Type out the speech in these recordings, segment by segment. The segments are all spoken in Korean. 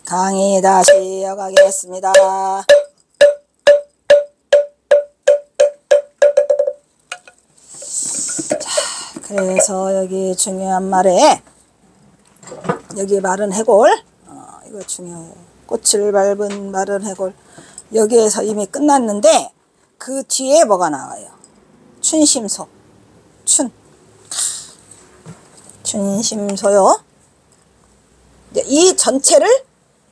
강의 다시 이어가겠습니다. 자, 그래서 여기 중요한 말에 여기 마른 해골, 이거 중요해요. 꽃을 밟은 마른 해골. 여기에서 이미 끝났는데 그 뒤에 뭐가 나와요? 춘심소. 춘심소요.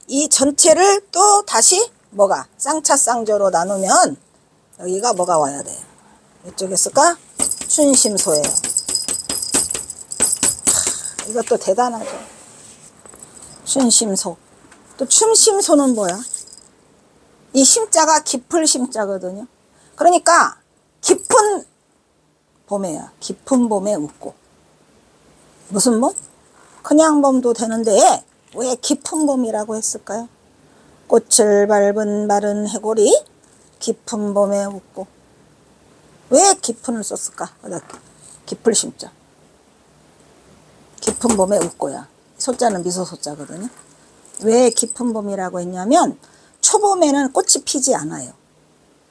이 전체를 또 다시 뭐가 쌍차쌍조로 나누면 여기가 뭐가 와야 돼요? 이쪽에 쓸까? 춘심소예요. 이것도 대단하죠. 춘심소. 또 춘심소는 뭐야? 이 심자가 깊을 심자거든요. 그러니까 깊은 봄에야. 깊은 봄에 웃고. 무슨 봄? 그냥 봄도 되는데 왜 깊은 봄이라고 했을까요? 꽃을 밟은 마른 해골이 깊은 봄에 웃고. 왜 깊은을 썼을까? 깊을 심자. 깊은 봄에 웃고야. 소자는 미소 소자거든요. 왜 깊은 봄이라고 했냐면 초봄에는 꽃이 피지 않아요.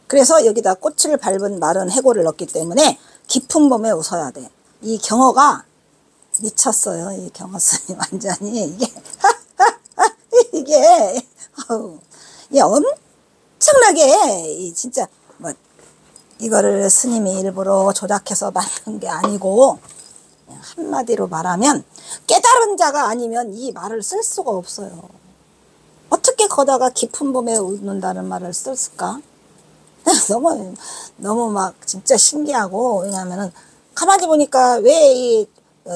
그래서 여기다 꽃을 밟은 마른 해골을 넣기 때문에 깊은 봄에 웃어야 돼. 이 경어가 미쳤어요. 이 경어선이 완전히 이게 엄청나게 진짜 뭐 이거를 스님이 일부러 조작해서 만든 게 아니고 한마디로 말하면 깨달은 자가 아니면 이 말을 쓸 수가 없어요. 어떻게 거다가 깊은 봄에 웃는다는 말을 썼을까? 너무 막 진짜 신기하고, 왜냐하면은 가만히 보니까 왜 이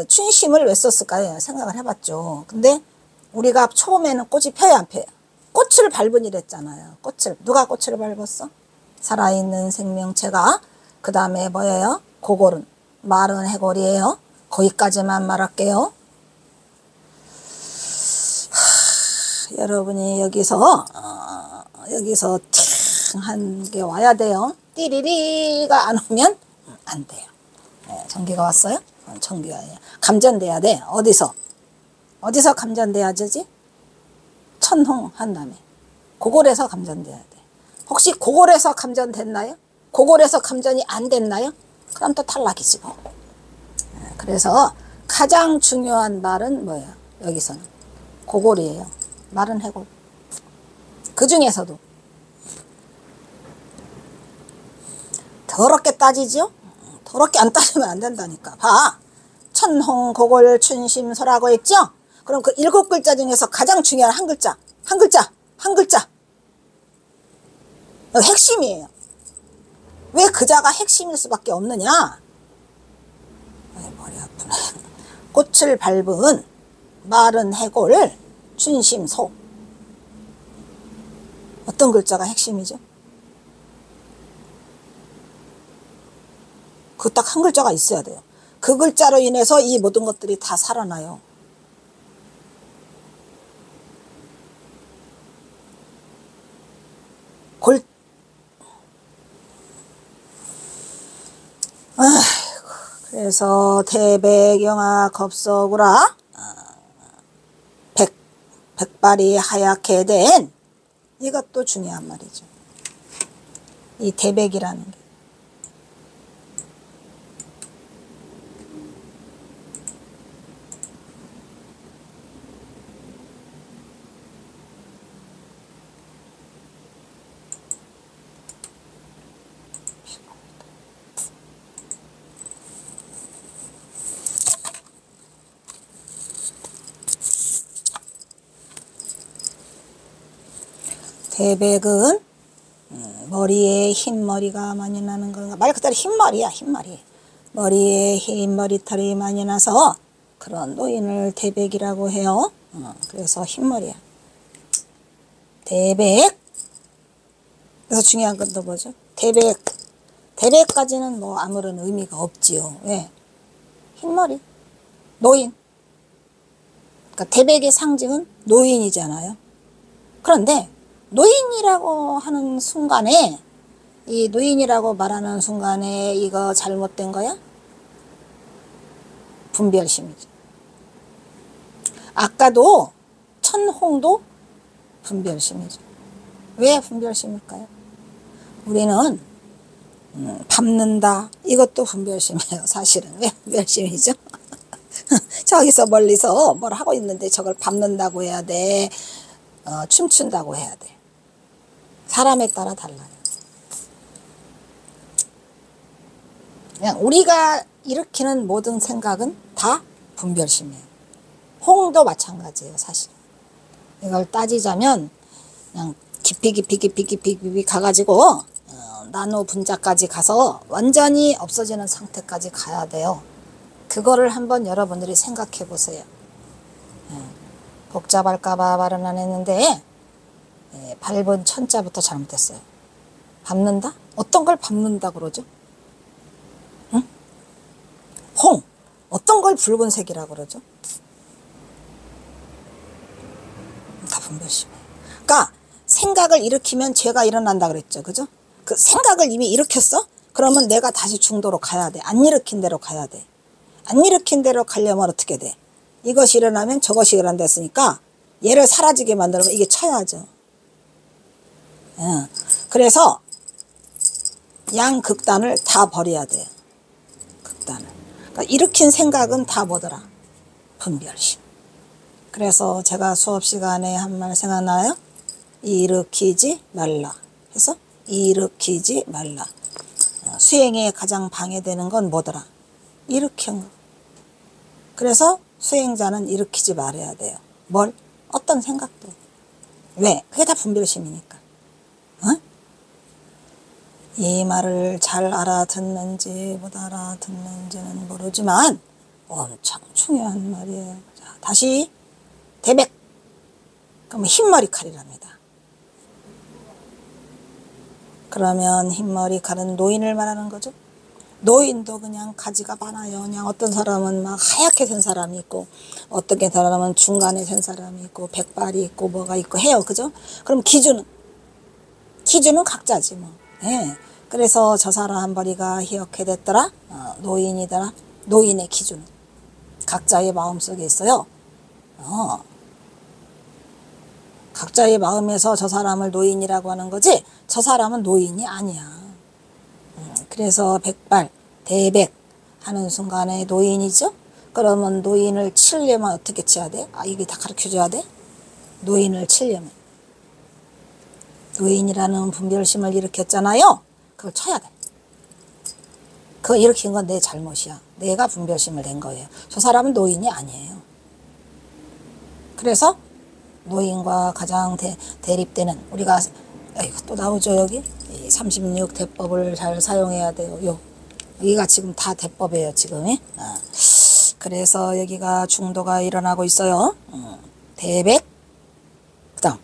춘심을 왜 썼을까 생각을 해봤죠. 근데 우리가 초봄에는 꽃이 펴야 안 펴요? 꽃을 밟은이랬잖아요. 누가 꽃을 밟았어? 살아있는 생명체가. 그 다음에 뭐예요? 고골은 마른 해골이에요. 거기까지만 말할게요. 여러분이 여기서 한 게 와야 돼요. 띠리리가 안 오면 안 돼요. 네, 전기가 왔어요? 전기가 감전돼야 돼. 어디서 감전돼야 되지? 천홍 한 다음에 고골에서 감전돼야 돼. 혹시 고골에서 감전됐나요? 고골에서 감전이 안 됐나요? 그럼 또 탈락이지 뭐. 그래서 가장 중요한 말은 뭐예요? 여기서는 고골이에요. 마른 해골. 그 중에서도 더럽게 따지죠? 더럽게 안 따지면 안 된다니까. 봐. 천홍 고골 춘심소라고 했죠? 그럼 그 7글자 중에서 가장 중요한 한 글자. 핵심이에요. 왜 그 자가 핵심일 수밖에 없느냐? 머리 아프네. 꽃을 밟은 마른 해골 춘심소. 어떤 글자가 핵심이죠? 그 딱 한 글자가 있어야 돼요. 그 글자로 인해서 이 모든 것들이 다 살아나요. 그래서 대백영아 겁석우라 백발이 하얗게 된, 이것도 중요한 말이죠. 이 대백이라는 게. 대백은 머리에 흰머리가 많이 나는 건가? 말 그대로 흰머리야, 흰머리. 머리에 흰머리털이 많이 나서 그런 노인을 대백이라고 해요. 그래서 흰머리야. 대백. 그래서 중요한 건 또 뭐죠? 대백까지는 뭐 아무런 의미가 없지요. 왜? 흰머리. 노인. 그러니까 대백의 상징은 노인이잖아요. 그런데 노인이라고 하는 순간에, 이 노인이라고 말하는 순간에 이거 잘못된 거야? 분별심이죠. 아까도 천홍도 분별심이죠. 왜 분별심일까요? 우리는 밟는다. 이것도 분별심이에요. 사실은. 왜 분별심이죠? 저기서 멀리서 뭘 하고 있는데 저걸 밟는다고 해야 돼. 춤춘다고 해야 돼. 사람에 따라 달라요. 그냥 우리가 일으키는 모든 생각은 다 분별심이에요. 홍도 마찬가지예요. 사실. 이걸 따지자면 그냥 깊이 가가지고 나노 분자까지 가서 완전히 없어지는 상태까지 가야 돼요. 그거를 한번 여러분들이 생각해 보세요. 복잡할까봐 말은 안 했는데 밟은 천자부터 잘못됐어요. 밟는다? 어떤 걸 밟는다 그러죠? 응? 홍! 어떤 걸 붉은색이라 그러죠? 다 분별심이에요. 그러니까 생각을 일으키면 죄가 일어난다 그랬죠. 그죠? 그 생각을 이미 일으켰어? 그러면 내가 다시 중도로 가야 돼. 안 일으킨 대로 가야 돼. 안 일으킨 대로 가려면 어떻게 돼? 이것이 일어나면 저것이 일어난댔으니까 얘를 사라지게 만들면 이게 쳐야죠. 그래서 양극단을 다 버려야 돼요. 극단을. 그러니까 일으킨 생각은 다 뭐더라? 분별심. 그래서 제가 수업 시간에 한 말 생각나요? 일으키지 말라. 해서 일으키지 말라. 수행에 가장 방해되는 건 뭐더라? 일으킨 거. 그래서 수행자는 일으키지 말아야 돼요. 뭘? 어떤 생각도. 왜? 그게 다 분별심이니까. 어? 이 말을 잘 알아듣는지 못 알아듣는지는 모르지만 엄청 중요한 말이에요. 자, 다시 대백. 그러면 흰머리 칼이랍니다. 그러면 흰머리 칼은 노인을 말하는 거죠. 노인도 그냥 가지가 많아요. 그냥 어떤 사람은 막 하얗게 생 사람이 있고, 어떤 사람은 중간에 생 사람이 있고, 백발이 있고, 뭐가 있고 해요. 그죠? 그럼 기준은 각자지 뭐. 예. 그래서 저 사람 머리가 희옇게 됐더라. 노인이더라. 노인의 기준은 각자의 마음속에 있어요. 각자의 마음에서 저 사람을 노인이라고 하는 거지, 저 사람은 노인이 아니야. 그래서 백발, 대백 하는 순간에 노인이죠? 그러면 노인을 치려면 어떻게 쳐야 돼? 이게 다 가르쳐줘야 돼? 노인을 치려면. 노인이라는 분별심을 일으켰잖아요? 그걸 쳐야 돼. 그거 일으킨 건 내 잘못이야. 내가 분별심을 낸 거예요. 저 사람은 노인이 아니에요. 그래서 노인과 가장 대립되는, 우리가 또 나오죠 여기? 36 대법을 잘 사용해야 돼요. 여기가 지금 다 대법이에요 지금. 그래서 여기가 중도가 일어나고 있어요. 대백, 그 다음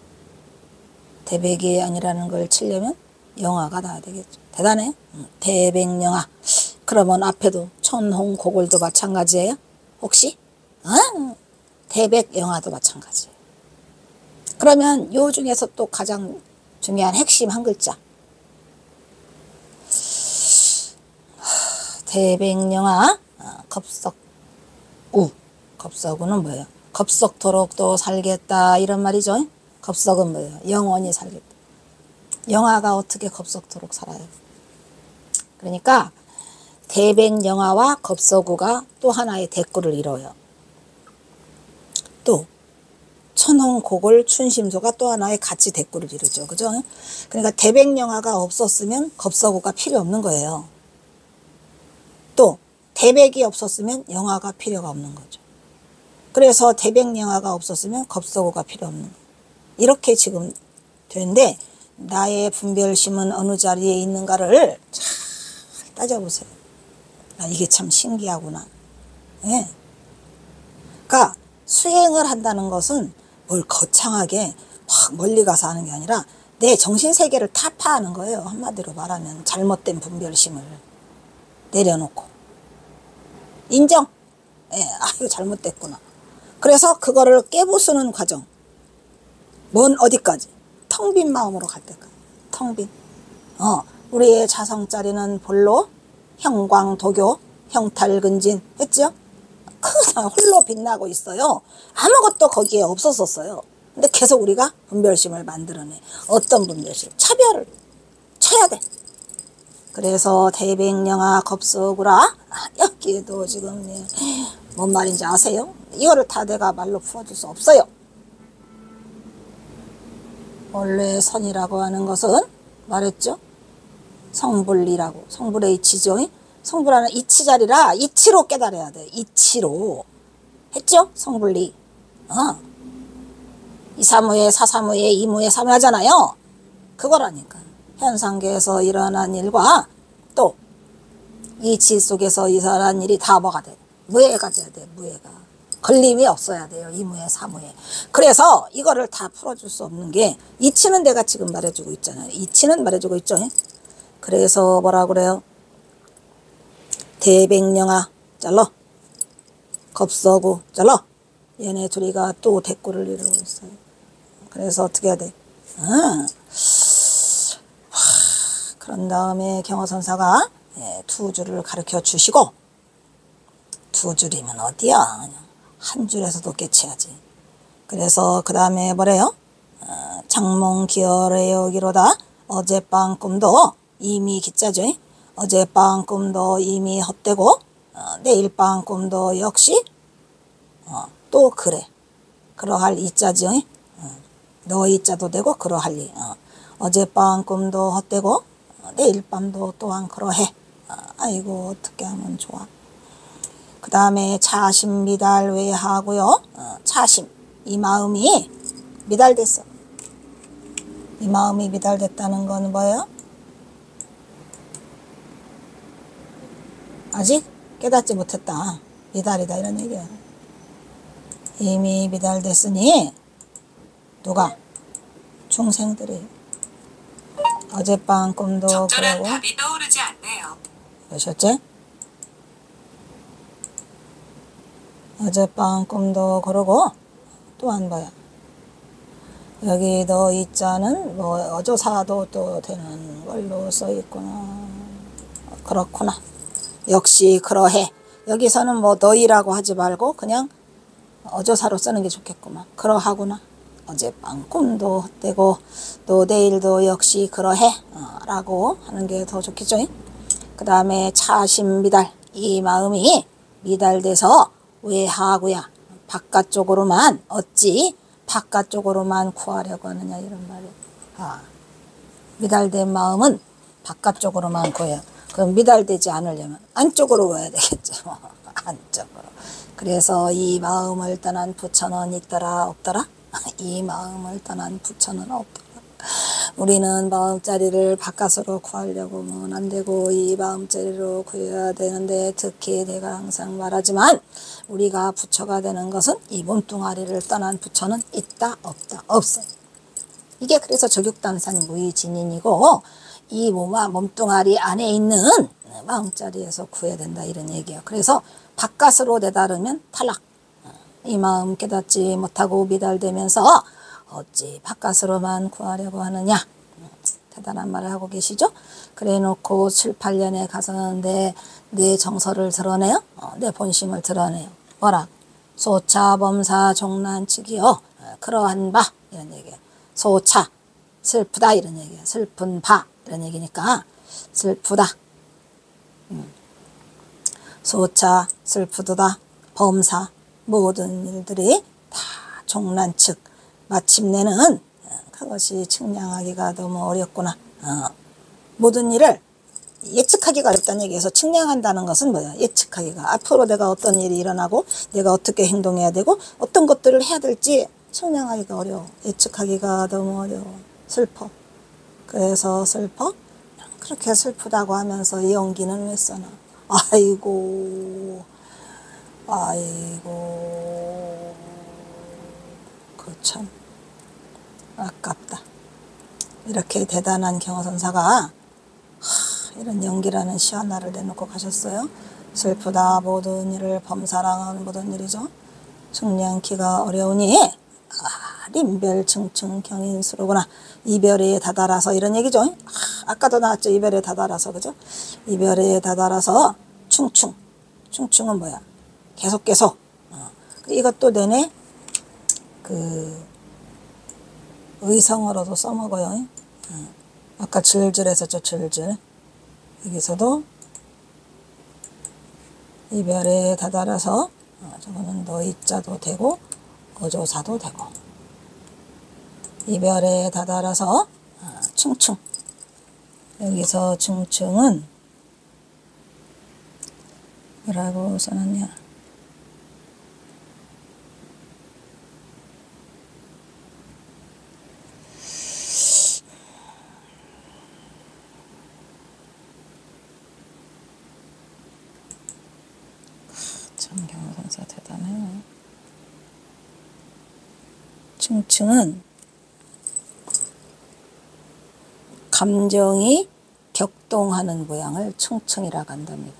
대백이 아니라는 걸 치려면 영화가 나와야 되겠죠. 대단해. 대백영화. 그러면 앞에도 천홍 고골도 마찬가지예요. 혹시? 대백영화도 마찬가지예요. 그러면 요 중에서 또 가장 중요한 핵심 한 글자. 대백영화, 겁석우. 겁석우는 뭐예요? 겁석토록 또 살겠다 이런 말이죠. 겁석은 뭐예요? 영원히 살겠다. 영화가 어떻게 겁석토록 살아요? 그러니까 대백영화와 겁석우가 또 하나의 대꾸를 이뤄요. 또 천홍고골 춘심소가 또 하나의 같이 대꾸를 이루죠. 그죠? 그러니까 대백영화가 없었으면 겁석우가 필요 없는 거예요. 또 대백이 없었으면 영화가 필요가 없는 거죠. 그래서 대백영화가 없었으면 겁석우가 필요 없는 거예요. 이렇게 지금 되는데, 나의 분별심은 어느 자리에 있는가를 잘 따져보세요. 이게 참 신기하구나. 예. 그러니까 수행을 한다는 것은 뭘 거창하게 막 멀리 가서 하는 게 아니라 내 정신세계를 타파하는 거예요. 한마디로 말하면 잘못된 분별심을 내려놓고 인정. 이거 잘못됐구나. 그래서 그거를 깨부수는 과정. 어디까지? 텅 빈 마음으로 갈 때까지. 텅 빈. 우리의 자성자리는 볼로 형광도교 형탈근진 했죠? 홀로 빛나고 있어요. 아무것도 거기에 없었었어요. 근데 계속 우리가 분별심을 만들어내. 어떤 분별심? 차별을 쳐야 돼. 그래서 대백령아 겁석으라. 여기에도 지금 뭔 말인지 아세요? 이거를 다 내가 말로 풀어줄 수 없어요. 원래 선이라고 하는 것은 말했죠? 성불리라고. 성불의 이치죠. 성불하는 이치자리라 이치로 깨달아야 돼. 이치로. 했죠? 성불리. 이사무에 사사무에 이무에 사무 하잖아요. 그거라니까. 현상계에서 일어난 일과 또 이치 속에서 일어난 일이 다 뭐가 돼? 무해가 돼야 돼. 무해가. 걸림이 없어야 돼요. 이무에 사무에. 그래서 이거를 다 풀어줄 수 없는 게 이치는 내가 지금 말해주고 있잖아요. 이치는 말해주고 있죠. 그래서 뭐라 그래요? 대백령아 잘라. 겁서구 잘라. 얘네 둘이가 또 대꾸를 이루고 있어요. 그래서 어떻게 해야 돼? 그런 다음에 경허선사가 투줄을 가르쳐 주시고, 두 줄이면 어디야? 한 줄에서도 깨쳐야지. 그래서 그 다음에 뭐래요? 장몽기열의 여기로다. 어젯밤 꿈도 이미 기짜죠. 어젯밤 꿈도 이미 헛되고 내일 밤 꿈도 역시 또 그래. 그러할 이자죠. 너 이자도 되고 그러할 이. 어젯밤 꿈도 헛되고 내일 밤도 또한 그러해. 아이고 어떻게 하면 좋아. 그 다음에 차심 미달 왜 하고요. 차심. 이 마음이 미달됐어. 이 마음이 미달됐다는 건 뭐예요? 아직 깨닫지 못했다. 미달이다 이런 얘기야. 이미 미달됐으니 누가? 중생들이. 어젯밤 꿈도 적절한 그러고. 답이 떠오르지 않네요. 보셨지? 어젯밤 꿈도 그러고 또한 뭐야? 여기 너 이자는 뭐 어조사도 또 되는 걸로 써 있구나. 그렇구나. 역시 그러해. 여기서는 뭐 너희라고 하지 말고 그냥 어조사로 쓰는 게 좋겠구만. 그러하구나. 어젯밤 꿈도 헛되고 또 내일도 역시 그러해 라고 하는 게 더 좋겠죠. 그 다음에 차심 미달. 이 마음이 미달돼서 왜 하고야 바깥쪽으로만 어찌 바깥쪽으로만 구하려고 하느냐 이런 말이에요. 미달된 마음은 바깥쪽으로만 구해요. 그럼 미달되지 않으려면 안쪽으로 와야 되겠죠. 안쪽으로. 그래서 이 마음을 떠난 부처는 있더라 없더라? 이 마음을 떠난 부처는 없더라. 우리는 마음자리를 바깥으로 구하려고는 안 되고 이 마음자리로 구해야 되는데, 특히 내가 항상 말하지만 우리가 부처가 되는 것은 이 몸뚱아리를 떠난 부처는 있다 없다 없어요. 이게 그래서 저격단산 무의진인이고 이 몸뚱아리 안에 있는 마음자리에서 구해야 된다 이런 얘기예요. 그래서 바깥으로 내다르면 탈락. 이 마음 깨닫지 못하고 미달되면서 어찌 바깥으로만 구하려고 하느냐. 대단한 말을 하고 계시죠. 그래 놓고 7, 8년에 가서는데 내 정서를 드러내요. 내 본심을 드러내요. 뭐라? 소차 범사 종난측이요. 그러한 바 이런 얘기예요. 소차 슬프다 이런 얘기예요. 슬픈 바 이런 얘기니까 슬프다. 소차 슬프도다. 범사 모든 일들이 다 종난측. 마침내는 그것이 측량하기가 너무 어렵구나. 모든 일을 예측하기가 어렵다는 얘기에서 측량한다는 것은 뭐야? 예측하기가. 앞으로 내가 어떤 일이 일어나고 내가 어떻게 행동해야 되고 어떤 것들을 해야 될지 측량하기가 어려워. 예측하기가 너무 어려워. 슬퍼. 그래서 슬퍼? 그렇게 슬프다고 하면서 이 연기는 왜 써나? 아이고 그 참 아깝다. 이렇게 대단한 경허선사가 이런 연기라는 시 하나를 내놓고 가셨어요. 슬프다 모든 일을 범사랑하는 모든 일이죠. 측량키가 어려우니 림별층층 경인수로구나. 이별에 다다라서 이런 얘기죠. 아까도 나왔죠. 이별에 다다라서. 그죠? 이별에 다다라서 충충. 충충은 뭐야? 계속. 이것도 내내 의성어로도 써먹어요. 아까 질질 했었죠. 질질. 여기서도 이별에 다다라서 저거는 너희자도 되고 어조사도 되고 이별에 다다라서 충충. 여기서 충충은 뭐라고 써놨냐. 참 경선사 대단해요. 충충은 감정이 격동하는 모양을 충충이라고 한답니다.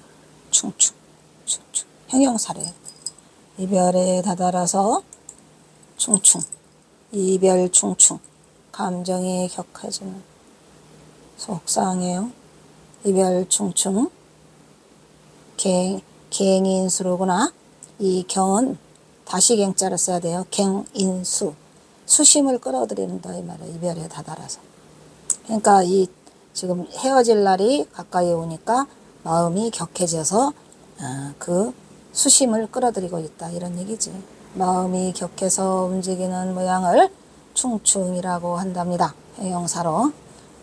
충충, 충충. 형용사래요. 이별에 다다라서 충충, 이별 충충. 감정이 격해지는. 속상해요. 이별 충충. 갱인수로구나. 이 경은 다시 갱자를 써야 돼요. 갱인수. 수심을 끌어들인다 이 말이에요. 이별에 다다라서. 그러니까 이 지금 헤어질 날이 가까이 오니까 마음이 격해져서 그 수심을 끌어들이고 있다 이런 얘기지. 마음이 격해서 움직이는 모양을 충충이라고 한답니다. 형용사로.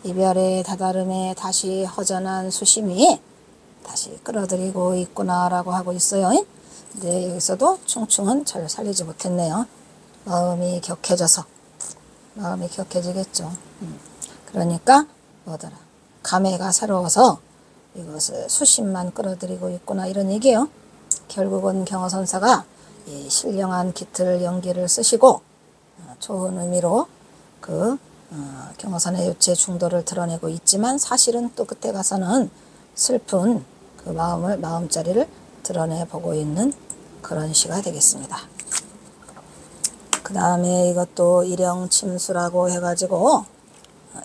이별의 다다름에 다시 허전한 수심이 다시 끌어들이고 있구나라고 하고 있어요. 근데 여기서도 충충은 잘 살리지 못했네요. 마음이 격해져서. 마음이 격해지겠죠. 그러니까 뭐더라. 감회가 새로워서 이것을 수심만 끌어들이고 있구나 이런 얘기예요. 결국은 경어선사가 이 신령한 깃틀 연기를 쓰시고 좋은 의미로 그 경어선의 요체 중도를 드러내고 있지만 사실은 또 그때 가서는 슬픈 그 마음자리를 드러내보고 있는 그런 시가 되겠습니다. 그 다음에 이것도 일영침수라고 해가지고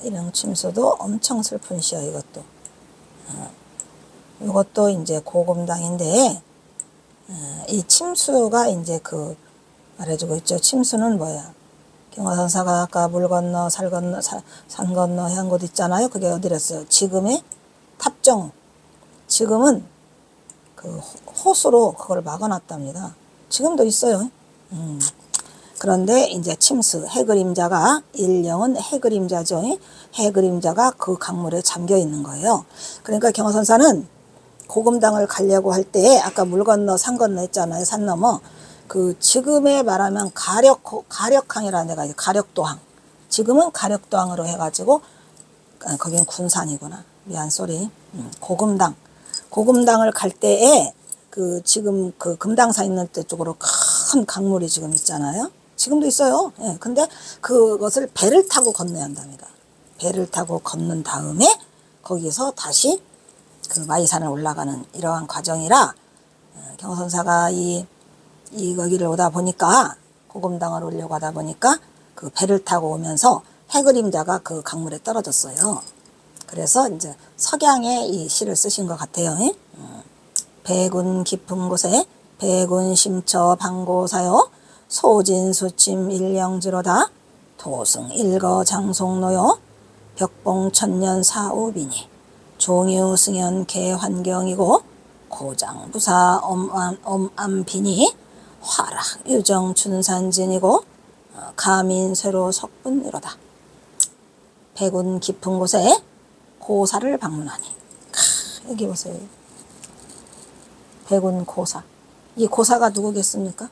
일영침수도 엄청 슬픈 시야 이것도. 이것도 이제 고금당인데 이 침수가 이제 그 말해주고 있죠. 침수는 뭐야? 경어선사가 아까 물 건너 산 건너 한 곳 있잖아요. 그게 어디랬어요? 지금의 탑정. 지금은 그 호수로 그걸 막아놨답니다. 지금도 있어요. 그런데 이제 침수, 해그림자가 일령은 해그림자죠. 해그림자가 그 강물에 잠겨 있는 거예요. 그러니까 경어선사는 고금당을 가려고 할 때 아까 물 건너 산 건너 했잖아요. 산 넘어. 그 지금에 말하면 가력항이라는 데가 있어요. 가력도항. 지금은 가력도항으로 해가지고 거기는 군산이구나. 미안 쏘리. 고금당. 고금당을 갈 때에 그 지금 그 금당사 있는 데 쪽으로 큰 강물이 지금 있잖아요. 지금도 있어요. 예, 근데 그것을 배를 타고 건너야 한답니다. 배를 타고 건넌 다음에 거기서 다시 그 마이산을 올라가는 이러한 과정이라 경어선사가 거기를 오다 보니까 고금당을 오려고 하다 보니까 그 배를 타고 오면서 해그림자가 그 강물에 떨어졌어요. 그래서 이제 석양에 이 시를 쓰신 것 같아요. 백운 깊은 곳에 백운 심처 방고사요 소진수침 일령지로다 도승 일거 장송노요 벽봉 천년 사우비니 종유승연 개환경이고 고장부사 엄암비니 화락 유정 춘산진이고 가민쇠로 석분이로다. 백운 깊은 곳에 고사를 방문하니. 여기 보세요. 백운 고사. 이 고사가 누구겠습니까?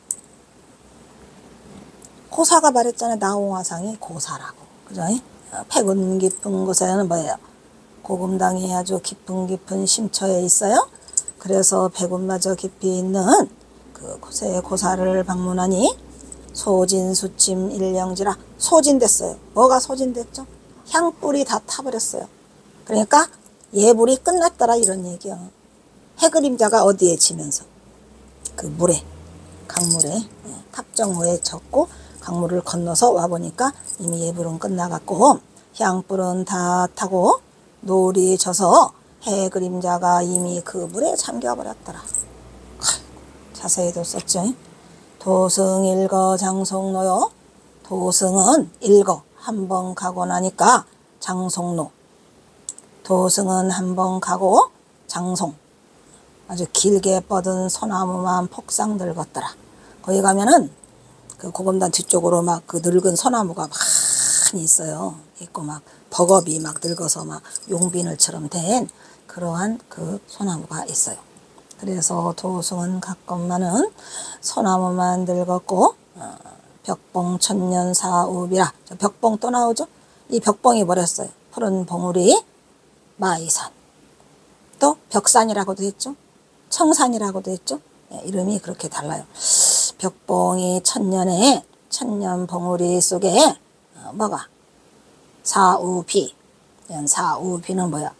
고사가 말했잖아요. 나홍화상이 고사라고. 그죠? 백운 깊은 곳에는 뭐예요? 고금당이 아주 깊은 심처에 있어요. 그래서 백운마저 깊이 있는 그 곳에 고사를 방문하니 소진수침 일령지라. 소진됐어요. 뭐가 소진됐죠? 향불이 다 타버렸어요. 그러니까 예불이 끝났더라 이런 얘기야. 해그림자가 어디에 지면서 그 물에 강물에 탑정호에 졌고 강물을 건너서 와보니까 이미 예불은 끝나갔고 향불은 다 타고 노을이 져서 해그림자가 이미 그 물에 잠겨버렸더라. 자세히도 썼죠. 도승 일거 장송노요. 도승은 일거 한 번 가고 나니까 장송로. 도승은 한 번 가고 장송. 아주 길게 뻗은 소나무만 폭삭 늙었더라. 거기 가면은 그 고검단 뒤쪽으로 막 그 늙은 소나무가 많이 있어요. 있고 막 버겁이 막 늙어서 막 용비늘처럼 된 그러한 그 소나무가 있어요. 그래서 도승은 갔건만은 소나무만 늙었고 벽봉 천년사우비라. 벽봉 또 나오죠. 이 벽봉이 뭐랬어요? 푸른 봉우리 마이산. 또 벽산이라고도 했죠. 청산이라고도 했죠. 이름이 그렇게 달라요. 벽봉이 천년에 천년 봉우리 속에 뭐가? 사우비. 사우비는 뭐야?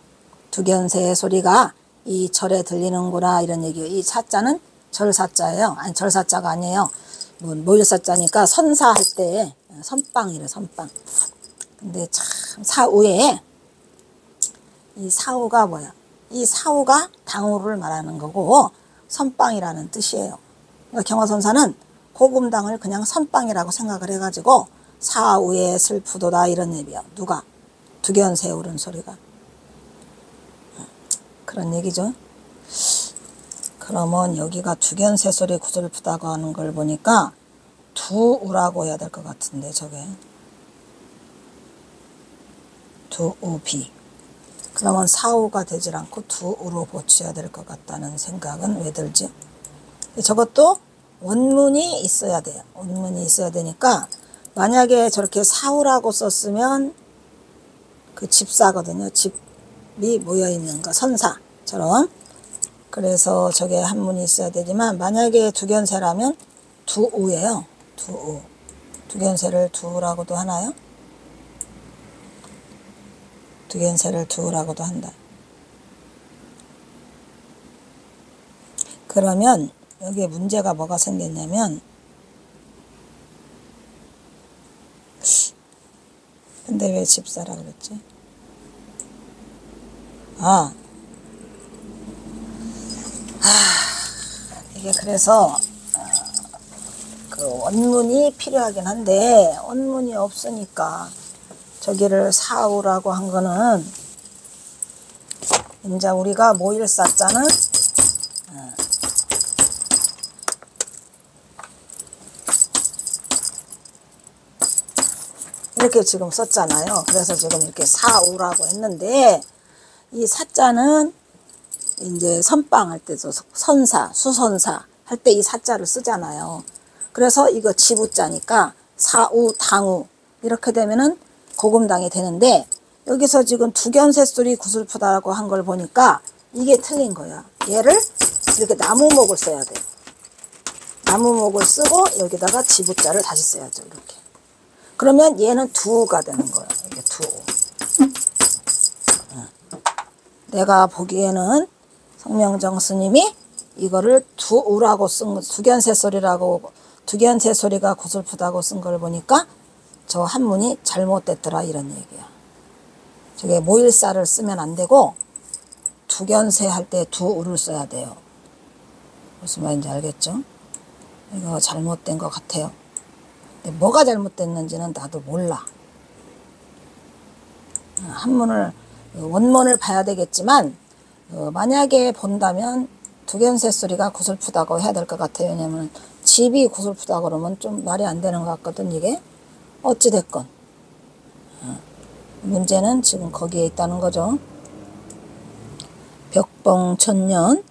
두견새 소리가 이 절에 들리는구나 이런 얘기예요. 이 사자는 절사자예요. 아니 절사자가 아니에요. 뭐 모일사자니까 선사할 때 선빵이래 선빵. 근데 참 사우에 이 사우가 뭐야? 이 사우가 당우를 말하는 거고 선빵이라는 뜻이에요. 그러니까 경화선사는 고금당을 그냥 선빵이라고 생각을 해가지고 사우에 슬프도다 이런 얘기야. 누가? 두견새 울은 소리가. 그런 얘기죠. 그러면 여기가 두견새 소리 구슬프다고 하는 걸 보니까 두우라고 해야 될 것 같은데 저게 두우비. 그러면 사우가 되질 않고 두우로 고쳐야 될 것 같다는 생각은 왜 들지? 저것도 원문이 있어야 돼요. 원문이 있어야 되니까 만약에 저렇게 사우라고 썼으면 그 집사거든요. 집이 모여있는 거 선사처럼. 그래서 저게 한문이 있어야 되지만 만약에 두견새라면 두우예요. 두우. 두견새를 두우라고도 하나요? 두견새를 두우라고도 한다. 그러면 여기에 문제가 뭐가 생겼냐면 근데 왜 집사라 그랬지? 이게 그래서 그 원문이 필요하긴 한데 원문이 없으니까 저기를 사우라고 한 거는 이제 우리가 모일사자는 이렇게 지금 썼잖아요. 그래서 지금 이렇게 사우라고 했는데 이 사자는 이제 선빵 할 때도 선사, 수선사 할 때 이 사자를 쓰잖아요. 그래서 이거 지부자니까 사우, 당우 이렇게 되면은 고금당이 되는데 여기서 지금 두견새 소리 구슬프다라고 한 걸 보니까 이게 틀린 거야. 얘를 이렇게 나무목을 써야 돼. 나무목을 쓰고 여기다가 지부자를 다시 써야죠. 이렇게. 그러면 얘는 두가 되는 거야. 이게 두. 내가 보기에는 성명정 스님이 이거를 두우라고 쓴 두견새 소리라고 두견새 소리가 구슬프다고 쓴 걸 보니까 저 한문이 잘못됐더라 이런 얘기야. 저게 모일사를 쓰면 안 되고 두견새 할 때 두우를 써야 돼요. 무슨 말인지 알겠죠? 이거 잘못된 것 같아요. 근데 뭐가 잘못됐는지는 나도 몰라. 한문을 원문을 봐야 되겠지만 만약에 본다면 두견새 소리가 구슬프다고 해야 될 것 같아요. 왜냐면 집이 구슬프다고 그러면 좀 말이 안 되는 것 같거든 이게. 어찌됐건 문제는 지금 거기에 있다는 거죠. 벽봉 천년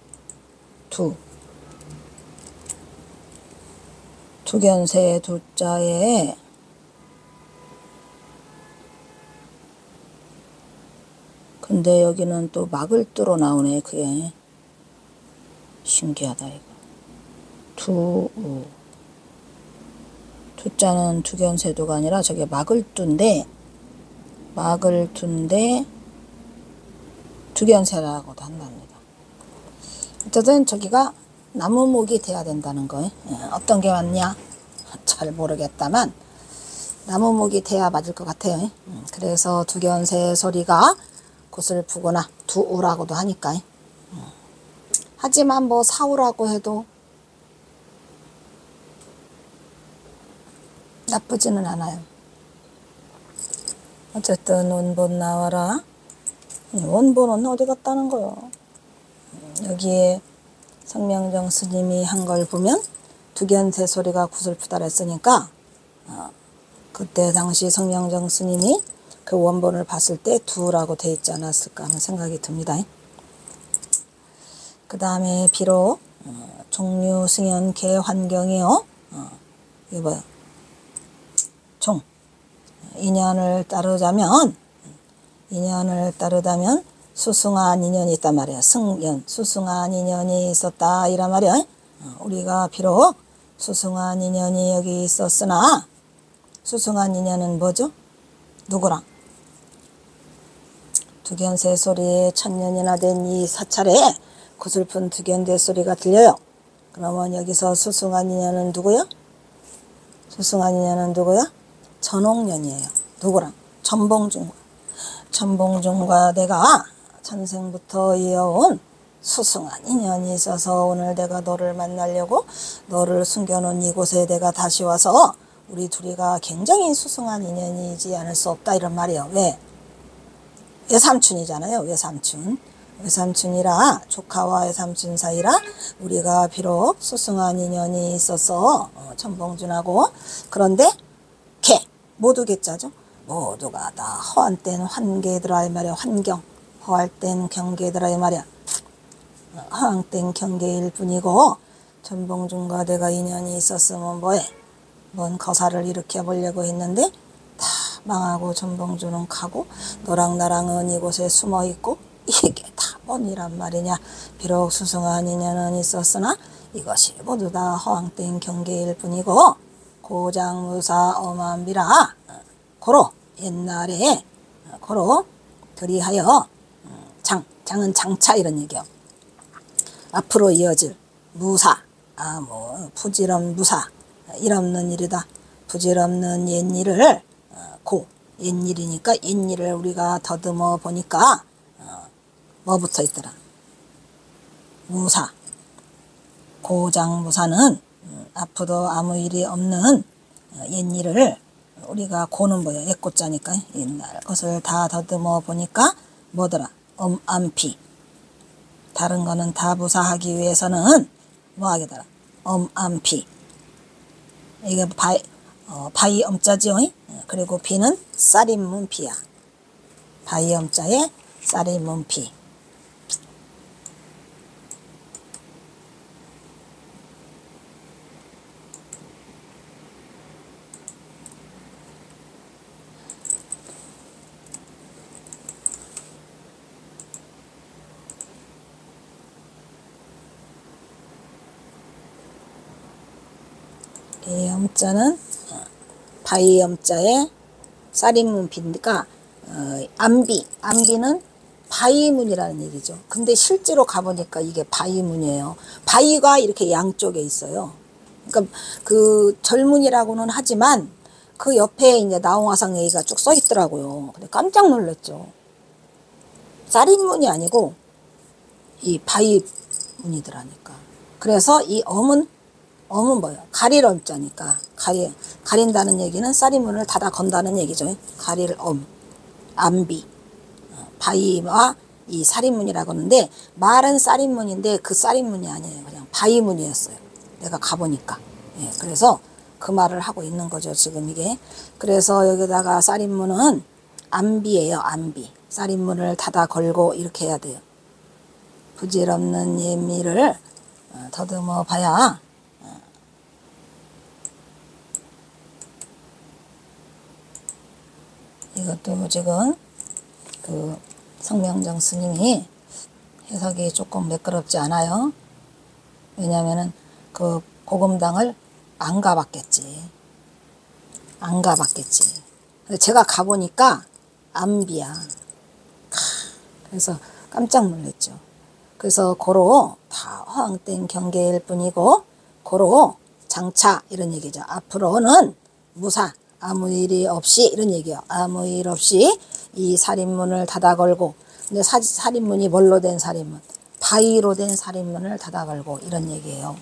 두. 두견새 두자에 근데 여기는 또 막을 뚫어 나오네. 그게 신기하다 이거. 두우. 두자는 두견새두가 아니라 저게 막을 둔데 막을 둔데 두견새라고도 한답니다. 어쨌든 저기가 나무목이 돼야 된다는 거예요. 어떤 게 맞냐? 잘 모르겠다만 나무목이 돼야 맞을 것 같아요. 그래서 두견새 소리가 구슬프구나 두우라고도 하니까. 하지만 뭐 사우라고 해도 나쁘지는 않아요. 어쨌든 원본 나와라. 원본은 어디 갔다는 거요? 여기에 성명정 스님이 한 걸 보면 두견새 소리가 구슬프다 했으니까 그때 당시 성명정 스님이 그 원본을 봤을 때 두라고 돼 있지 않았을까 하는 생각이 듭니다. 그 다음에 비록 종류 승연 개 환경이요. 이게 뭐야? 인연을 따르자면 수승한 인연이 있단 말이야. 승연, 수승한 인연이 있었다 이란 말이야. 우리가 비록 수승한 인연이 여기 있었으나 수승한 인연은 뭐죠? 누구랑? 두견새 소리에 1000년이나 된 이 사찰에 구슬픈 두견새 소리가 들려요. 그러면 여기서 수승한 인연은 누구요? 수승한 인연은 누구요? 전옥년이에요. 누구랑? 천봉준과 내가 전생부터 이어온 수승한 인연이 있어서 오늘 내가 너를 만나려고 너를 숨겨놓은 이곳에 내가 다시 와서 우리 둘이가 굉장히 수승한 인연이지 않을 수 없다 이런 말이에요. 왜? 외삼촌이잖아요. 외삼촌이라 조카와 외삼촌 사이라 우리가 비록 수승한 인연이 있어서 천봉준하고 그런데 개 모두 개자죠. 모두가 다 허한 땐 환계들아 이 말이야. 환경 허할 땐 경계들아 이 말이야. 허황 땐 경계일 뿐이고 천봉준과 내가 인연이 있었으면 뭐해? 뭔 거사를 일으켜 보려고 했는데 다 망하고 천봉준은 가고 너랑 나랑은 이곳에 숨어 있고 이게 다 뭔이란 말이냐. 비록 수승한 인연은 있었으나 이것이 모두 다 허황된 경계일 뿐이고 고장무사 어만비라 고로 옛날에 고로 그리하여 장은 장차 이런 얘기요. 앞으로 이어질 무사 부질없는 무사 일 없는 일이다. 부질없는 옛일을 옛일이니까 옛일을 우리가 더듬어 보니까 뭐 붙어 있더라? 무사. 고장무사는 앞으로 아무 일이 없는 옛일을 우리가 고는 뭐야? 옛고자니까 옛날 것을 다 더듬어 보니까 뭐더라? 엄암피. 다른 거는 다 무사하기 위해서는 뭐 하게더라? 엄암피. 이게 바이 엄자지요. 그리고 비는 쌀인문피야. 바이 엄자에 쌀인문피. 이 엄자는 바이 엄자에 쌀인문피니까 암비는 바이문이라는 얘기죠. 근데 실제로 가보니까 이게 바이문이에요. 바이가 이렇게 양쪽에 있어요. 그러니까 그 절문이라고는 하지만 그 옆에 이제 나홍화상 얘기가 쭉 써 있더라고요. 근데 깜짝 놀랐죠. 쌀인문이 아니고 이 바이문이더라니까. 그래서 이 엄은 뭐예요? 가릴 엄자니까 가린다는 얘기는 쌀인문을 닫아 건다는 얘기죠. 가릴 암비 바이와 이 쌀인문이라고 하는데 말은 쌀인문인데 그 쌀인문이 아니에요. 그냥 바이문이었어요. 내가 가보니까. 예, 그래서 그 말을 하고 있는 거죠. 지금 이게. 그래서 여기다가 쌀인문은 암비예요. 암비. 쌀인문을 닫아 걸고 이렇게 해야 돼요. 부질없는 예미를 더듬어 봐야 이것도 지금 그 성명정 스님이 해석이 조금 매끄럽지 않아요. 왜냐면은 그 고금당을 안 가봤겠지. 근데 제가 가보니까 암비야. 그래서 깜짝 놀랐죠. 그래서 고로 다 허황된 경계일 뿐이고 고로 장차 이런 얘기죠. 앞으로는 무사 아무 일이 없이 이런 얘기요. 아무 일 없이 이 살인문을 닫아 걸고 근데 살인문이 뭘로 된 살인문? 바위로 된 살인문을 닫아 걸고 이런 얘기예요.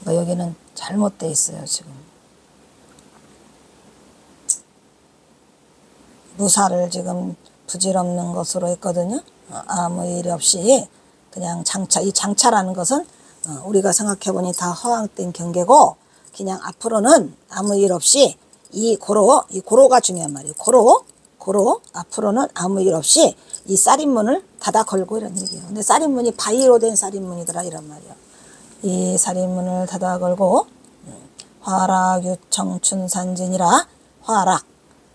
그러니까 여기는 잘못되어 있어요. 지금 무사를 지금 부질없는 것으로 했거든요. 아무 일 없이 그냥 장차, 이 장차라는 것은 우리가 생각해보니 다 허황된 경계고, 그냥 앞으로는 아무 일 없이 이 고로가 중요한 말이에요. 고로 앞으로는 아무 일 없이 이 쌀인문을 닫아 걸고 이런 얘기예요. 근데 쌀인문이 바위로 된 쌀인문이더라 이런 말이에요. 이 쌀인문을 닫아 걸고 화락유청춘산진이라 화락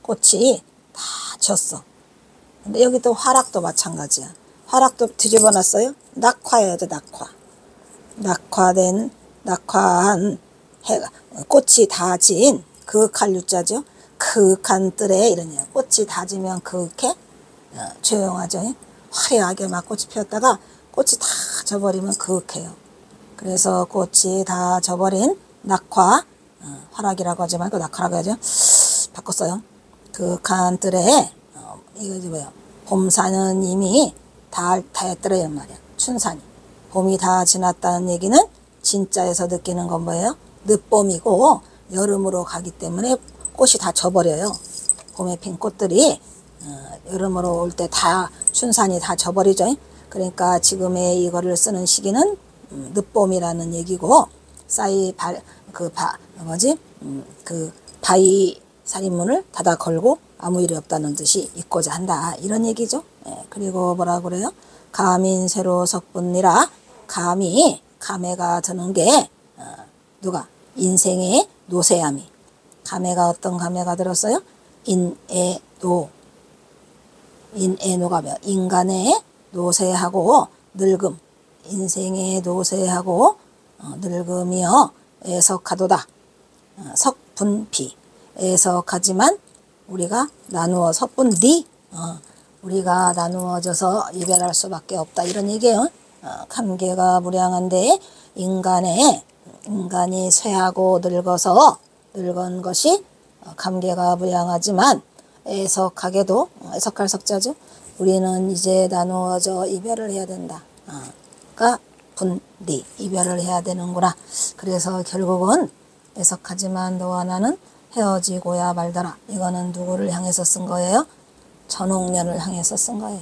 꽃이 다 졌어. 근데 여기도 화락도 마찬가지야. 화락도 뒤집어놨어요. 낙화여도 낙화한 해가 꽃이 다 진 그윽할 유자죠. 그윽한 뜰에 이러네요. 꽃이 다 지면 그윽해 조용하죠. 화려하게 막 꽃이 피었다가 꽃이 다 져버리면 그윽해요. 그래서 꽃이 다 져버린 낙화, 화락이라고 하지 말고 낙화라고 하죠. 바꿨어요. 그윽한 뜰에 이거 뭐예요? 봄사는 이미 다 했더라 이런 말이야. 춘산이 봄이 다 지났다는 얘기는 진짜에서 느끼는 건 뭐예요? 늦봄이고 여름으로 가기 때문에 꽃이 다 져버려요. 봄에 핀 꽃들이 여름으로 올 때 다 춘산이 다 져버리죠. 그러니까 지금의 이거를 쓰는 시기는 늦봄이라는 얘기고, 바위 살인문을 닫아 걸고 아무 일이 없다는 뜻이 있고자 한다 이런 얘기죠. 그리고 뭐라 그래요? 가민새로 석분이라 감회가 드는 게 누가? 인생의 노쇠함이. 감회가 어떤 감회가 들었어요? 인애노가 뭐 인간의 노쇠하고 늙음, 인생의 노쇠하고 늙음이여 애석하도다. 석분비 애석하지만 우리가 나누어 석분리 우리가 나누어져서 이별할 수밖에 없다 이런 얘기예요. 감개가 무량한데 인간이 쇠하고 늙어서 늙은 것이 감개가 무량하지만 애석하게도 애석할 석자죠. 우리는 이제 나누어져 이별을 해야 된다. 그러니까 분리 이별을 해야 되는구나. 그래서 결국은 애석하지만 너와 나는 헤어지고야 말더라. 이거는 누구를 향해서 쓴 거예요? 전옥년을 향해서 쓴 거예요.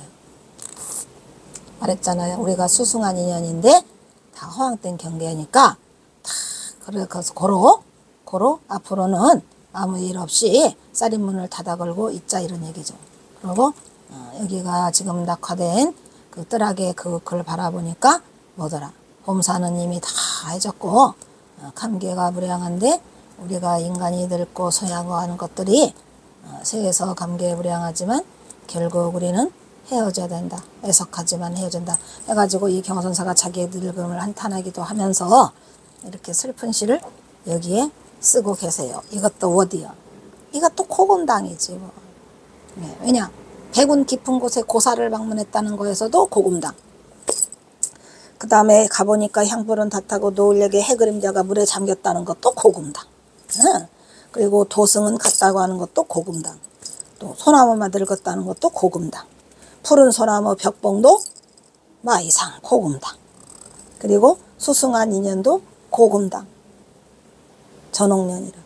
말했잖아요. 우리가 수승한 인연인데 다 허황된 경계니까 다 그래서 고로 앞으로는 아무 일 없이 쌀인문을 닫아 걸고 있자 이런 얘기죠. 그리고 여기가 지금 낙화된 그 뜰악의 그걸 바라보니까 뭐더라? 봄사는 이미 다 해졌고 감개가 무량한데 우리가 인간이 늙고 소양고 하는 것들이 세에서 감개무량하지만 결국 우리는 헤어져야 된다. 애석하지만 헤어진다. 해가지고 이 경선사가 자기의 늙음을 한탄하기도 하면서 이렇게 슬픈 시를 여기에 쓰고 계세요. 이것도 어디요? 이것도 고금당이지 뭐. 네, 왜냐? 백운 깊은 곳에 고사를 방문했다는 거에서도 고금당. 그 다음에 가보니까 향불은 다 타고 노을역에 해그림자가 물에 잠겼다는 것도 고금당. 그리고 도승은 갔다고 하는 것도 고금당. 또 소나무만 늙었다는 것도 고금당. 푸른 소나무 벽봉도 마이상 고금당. 그리고 수승한 인연도 고금당. 전옥년이라.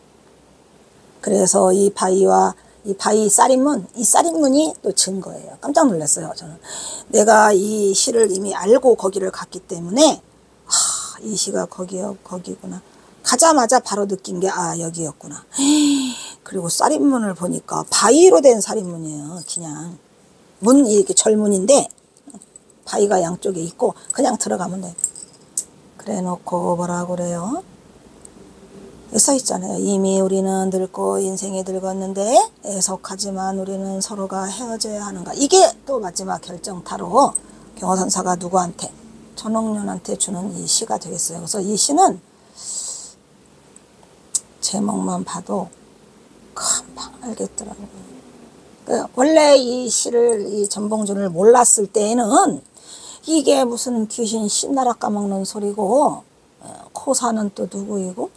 그래서 이 바위 쌀인문, 이 쌀인문이 또 증거예요. 깜짝 놀랐어요. 저는 내가 이 시를 이미 알고 거기를 갔기 때문에 이 시가 거기구나. 가자마자 바로 느낀 게 여기였구나. 그리고 쌀인문을 보니까 바위로 된 쌀인문이에요. 그냥 이렇게 절문인데 바위가 양쪽에 있고 그냥 들어가면 돼. 그래 놓고 뭐라고 그래요? 써 있잖아요. 이미 우리는 늙고 인생이 늙었는데 애석하지만 우리는 서로가 헤어져야 하는가. 이게 또 마지막 결정타로 경허선사가 누구한테? 전옥년한테 주는 이 시가 되겠어요. 그래서 이 시는 제목만 봐도 금방 알겠더라고요. 원래 이 시를, 이 전봉준을 몰랐을 때에는 이게 무슨 귀신 신나라 까먹는 소리고, 코사는 또 누구이고,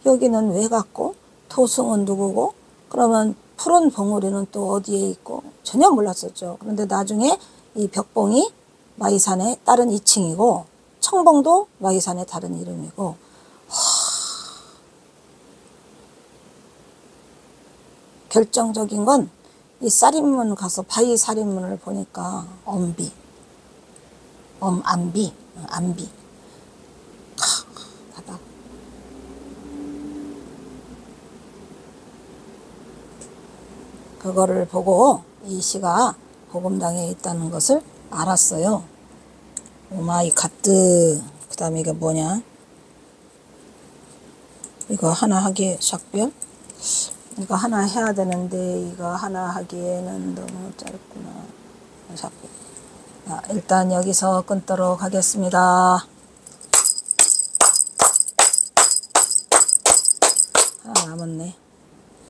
여기는 왜 갔고, 도승은 누구고, 그러면 푸른 봉우리는 또 어디에 있고, 전혀 몰랐었죠. 그런데 나중에 이 벽봉이 마이산의 다른 이칭이고, 청봉도 마이산의 다른 이름이고, 결정적인 건 이 쌀인문 가서 바위 쌀인문을 보니까 엄비, 암비, 암비. 바닥. 그거를 보고 이 시가 복음당에 있다는 것을 알았어요. 오마이 갓드. 그 다음에 이게 뭐냐? 이거 하나 하기 샥별? 이거 하나 해야 되는데 이거 하나 하기에는 너무 짧구나. 샥별. 일단 여기서 끊도록 하겠습니다.